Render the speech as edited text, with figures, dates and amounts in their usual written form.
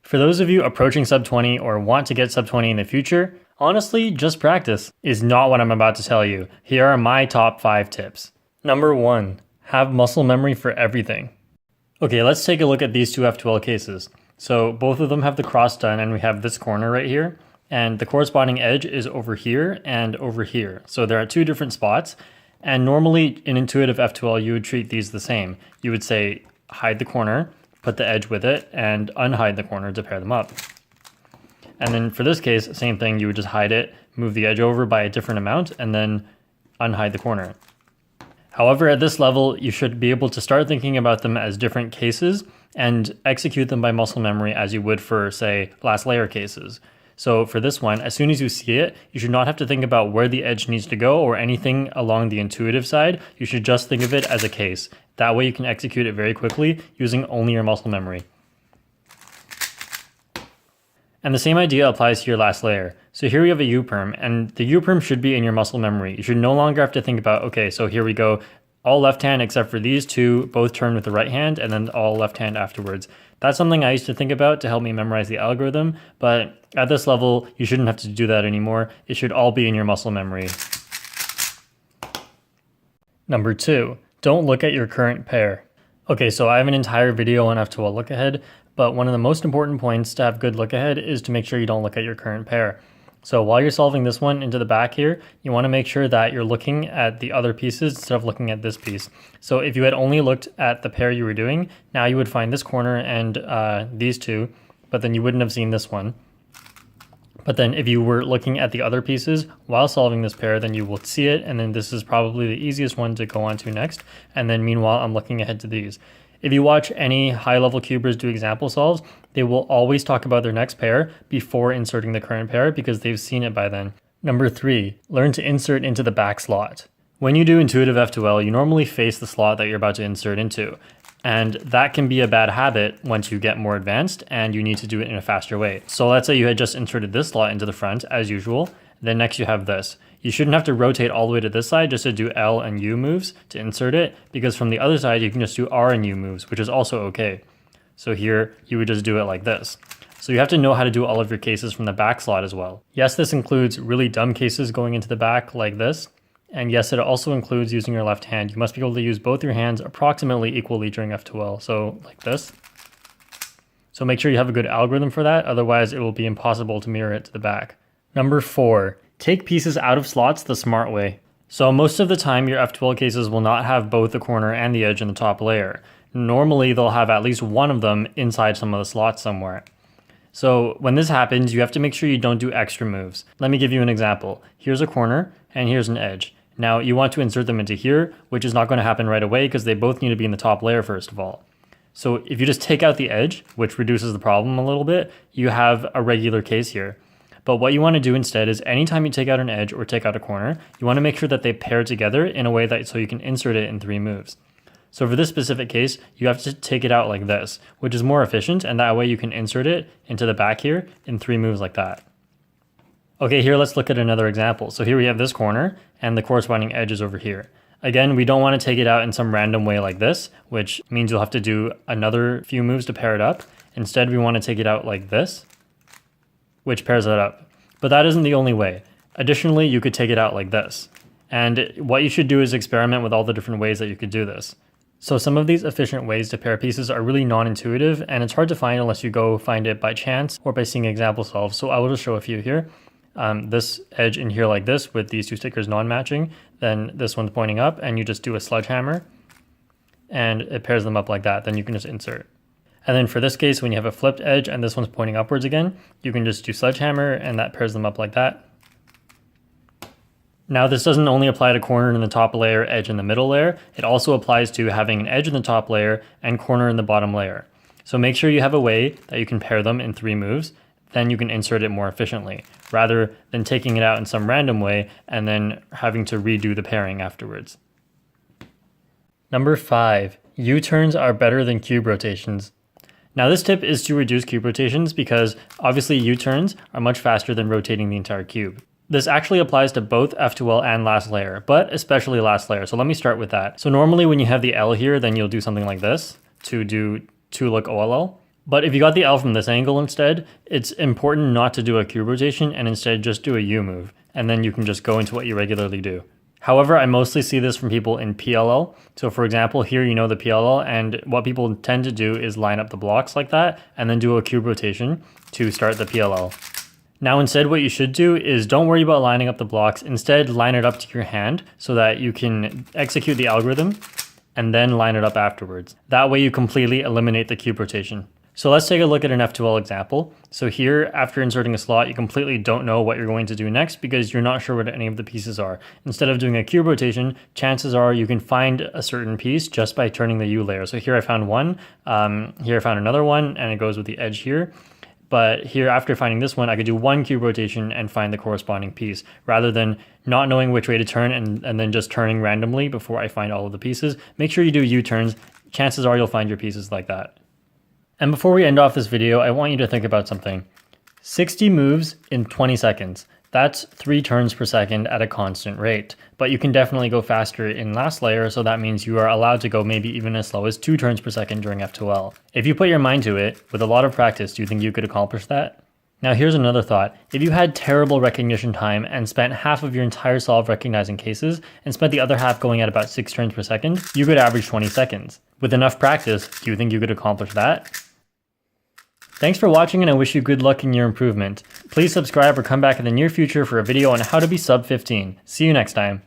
For those of you approaching sub 20 or want to get sub 20 in the future, honestly, just practice is not what I'm about to tell you. Here are my top 5 tips. Number 1, have muscle memory for everything. Okay, let's take a look at these two F2L cases. So both of them have the cross done and we have this corner right here, and the corresponding edge is over here and over here. So there are two different spots, and normally in intuitive F2L you would treat these the same. You would say hide the corner, put the edge with it, and unhide the corner to pair them up. And then for this case, same thing, you would just hide it, move the edge over by a different amount, and then unhide the corner. However, at this level, you should be able to start thinking about them as different cases and execute them by muscle memory as you would for, say, last layer cases. So for this one, as soon as you see it, you should not have to think about where the edge needs to go or anything along the intuitive side. You should just think of it as a case. That way you can execute it very quickly using only your muscle memory. And the same idea applies to your last layer. So here we have a U-perm, and the U-perm should be in your muscle memory. You should no longer have to think about, okay, so here we go, all left hand except for these two, both turn with the right hand, and then all left hand afterwards. That's something I used to think about to help me memorize the algorithm, but at this level, you shouldn't have to do that anymore. It should all be in your muscle memory. Number 2, don't look at your current pair. Okay, so I have an entire video on F2L look ahead, but one of the most important points to have good look ahead is to make sure you don't look at your current pair. So while you're solving this one into the back here, you want to make sure that you're looking at the other pieces instead of looking at this piece. So if you had only looked at the pair you were doing, now you would find this corner and these two, but then you wouldn't have seen this one. But then if you were looking at the other pieces while solving this pair, then you will see it, and then this is probably the easiest one to go on to next. And then meanwhile, I'm looking ahead to these. If you watch any high-level cubers do example solves, they will always talk about their next pair before inserting the current pair because they've seen it by then. Number 3, learn to insert into the back slot. When you do intuitive F2L, you normally face the slot that you're about to insert into. And that can be a bad habit once you get more advanced and you need to do it in a faster way. So let's say you had just inserted this slot into the front as usual. Then next you have this. You shouldn't have to rotate all the way to this side just to do L and U moves to insert it, because from the other side you can just do R and U moves, which is also okay. So here you would just do it like this. So you have to know how to do all of your cases from the back slot as well. Yes, this includes really dumb cases going into the back like this. And yes, it also includes using your left hand. You must be able to use both your hands approximately equally during F2L. So like this. So make sure you have a good algorithm for that, otherwise it will be impossible to mirror it to the back. Number 4, take pieces out of slots the smart way. So most of the time your F2L cases will not have both the corner and the edge in the top layer. Normally they'll have at least one of them inside some of the slots somewhere. So when this happens, you have to make sure you don't do extra moves. Let me give you an example. Here's a corner and here's an edge. Now you want to insert them into here, which is not going to happen right away because they both need to be in the top layer first of all. So if you just take out the edge, which reduces the problem a little bit, you have a regular case here. But what you want to do instead is anytime you take out an edge or take out a corner, you want to make sure that they pair together in a way that so you can insert it in 3 moves. So for this specific case, you have to take it out like this, which is more efficient, and that way you can insert it into the back here in 3 moves like that. Okay, here let's look at another example. So here we have this corner and the corresponding edge is over here. Again, we don't want to take it out in some random way like this, which means you'll have to do another few moves to pair it up. Instead, we want to take it out like this, which pairs it up. But that isn't the only way. Additionally, you could take it out like this. And what you should do is experiment with all the different ways that you could do this. So some of these efficient ways to pair pieces are really non-intuitive, and it's hard to find unless you go find it by chance or by seeing example solves. So I will just show a few here. This edge in here like this with these two stickers non-matching, then this one's pointing up and you just do a sledgehammer and it pairs them up like that. Then you can just insert. And then for this case, when you have a flipped edge and this one's pointing upwards again, you can just do sledgehammer and that pairs them up like that. Now this doesn't only apply to corner in the top layer, edge in the middle layer, it also applies to having an edge in the top layer and corner in the bottom layer. So make sure you have a way that you can pair them in 3 moves, then you can insert it more efficiently, rather than taking it out in some random way and then having to redo the pairing afterwards. Number 5, U-turns are better than cube rotations. Now this tip is to reduce cube rotations because obviously U-turns are much faster than rotating the entire cube. This actually applies to both F2L and last layer, but especially last layer. So let me start with that. So normally when you have the L here, then you'll do something like this to do 2-look OLL. But if you got the L from this angle instead, it's important not to do a cube rotation and instead just do a U move. And then you can just go into what you regularly do. However, I mostly see this from people in PLL. So for example, here you know the PLL, and what people tend to do is line up the blocks like that and then do a cube rotation to start the PLL. Now instead what you should do is don't worry about lining up the blocks, instead line it up to your hand so that you can execute the algorithm and then line it up afterwards. That way you completely eliminate the cube rotation. So let's take a look at an F2L example. So here, after inserting a slot, you completely don't know what you're going to do next because you're not sure what any of the pieces are. Instead of doing a cube rotation, chances are you can find a certain piece just by turning the U layer. So here I found one, here I found another one, and it goes with the edge here. But here, after finding this one, I could do one cube rotation and find the corresponding piece, rather than not knowing which way to turn and then just turning randomly before I find all of the pieces. Make sure you do U-turns. Chances are you'll find your pieces like that. And before we end off this video, I want you to think about something. 60 moves in 20 seconds. That's 3 turns per second at a constant rate. But you can definitely go faster in last layer, so that means you are allowed to go maybe even as slow as 2 turns per second during F2L. If you put your mind to it, with a lot of practice, do you think you could accomplish that? Now here's another thought. If you had terrible recognition time and spent half of your entire solve recognizing cases and spent the other half going at about 6 turns per second, you could average 20 seconds. With enough practice, do you think you could accomplish that? Thanks for watching, and I wish you good luck in your improvement. Please subscribe or come back in the near future for a video on how to be sub 15. See you next time.